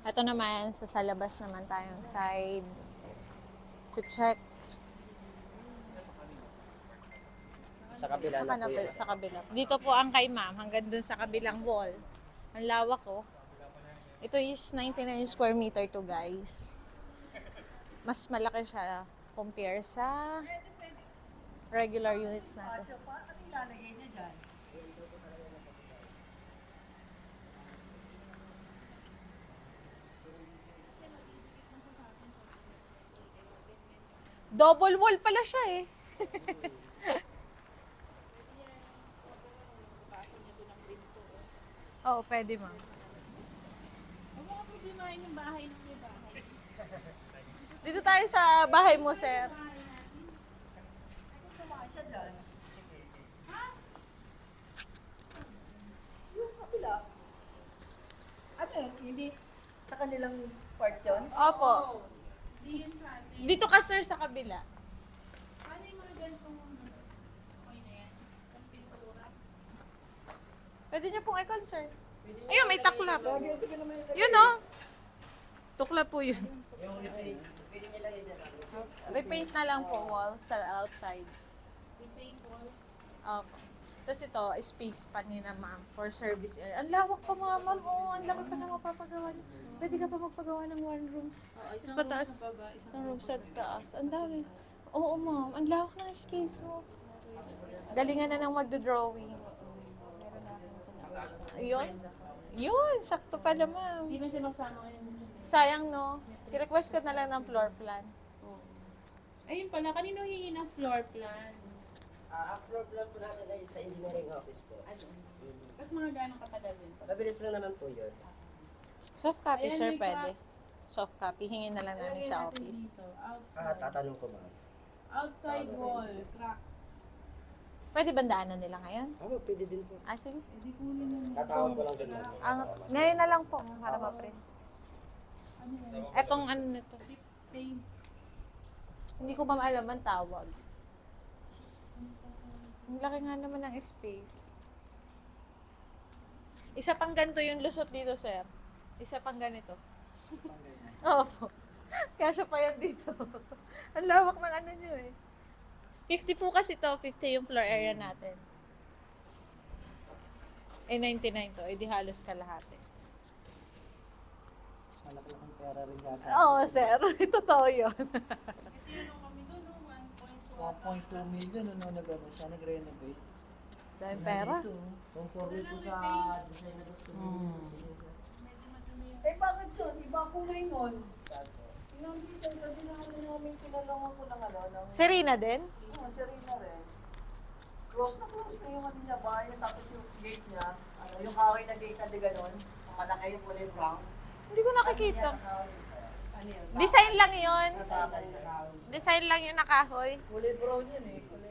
Ito naman, sa labas naman tayong side. To check. Sa kabila na po yun. Sa kabila. Dito po ang kay ma'am, hanggang dun sa kabilang wall. Ang lawak ko. Ito is 99 square meter to guys. Mas malaki siya compare sa regular units natin. Double wall pala siya eh. Oo, pwede ma'am. Huwag mo problemahin yung bahay ng may bahay. Dito tayo sa bahay mo, sir. Yung kabila. Ano yun? Hindi sa kanilang part yun? Opo. Di yun sa atin. Dito ka, sir, sa kabila. Paano yung mga ganitong okay na yan? Ang pintura. Pwede niyo pong icon, sir. Ayun, may takla po. Lagi ito ka naman yung Yun, oh. Tukla po yun. Pwede niya lang yun dyan. Repaint na lang po walls sa outside. Repaint walls. Opo. Tapos ito, space pa ni na ma'am for service area. Ang lawak pa mga ma'am. Oo, ang laki pa na mapapagawa niyo. Pwede ka pa magpagawa ng one room. Tapos pataas. Ng room sa taas. Ang dami. Oo, ma'am. Ang lawak ng space mo. Galingan na ng magdo-drawing. Yun. Yun. Sakto pala, ma'am. Hindi na siya masama ngayon. Sayang, no? I-request ko na lang ng floor plan. Ayun pala, kanino hingi ng floor plan? Upload lang po natin ay sa engineering office po. Tapos mga gano'ng katagal din po. Mabilis lang naman po yun. Soft copy, Ayan, sir, may pwede. cracks. Soft copy. Hingin na lang namin Ilagay sa natin office. dito, outside. Tatanong ko ma'am. Outside wall, cracks. Pwede bandaanan nila ngayon? Pwede din po. Ah, sige. Hindi kunin mo. Tatawag ko lang din ma'am. Ngayon na lang po para ma-print. Ano yan? Etong ano nito. Chip paint. Hindi ko pa maalam ang tawag. Ang laki nga naman ng space. Isa pang ganito yung lusot dito, sir. Isa pang ganito. Opo. Kaya siya pa yan dito. Ang lawak ng ano nyo eh. 50 po kasi to, 50 yung floor area natin. Eh, 99 to. Eh, di halos kalahati. Malaki-laking pera rin yata. Oo, sir. Totoo yun. Ito yun ang kami doon, no? 1.2 million ano nag-ano siya, nag-renovate. Dahil pera. Conforme to sa design na gusto mo. Medyo madumi yung... Eh bakit yun? Iba kulay nun. Tingnan dito, kasi namin kinalungan ko ng ano. Ng, Serena din? Serena rin. Close na yung ano niya bahay niya, tapos yung gate niya, ano, yung kahoy na gate na di ganon, ang malaki yung kulay brown. Hindi ko nakikita. Ano yun? Design lang yun. Nasa akin na kahoy. Design lang yung nakahoy. Kulay brown yun eh. Kulay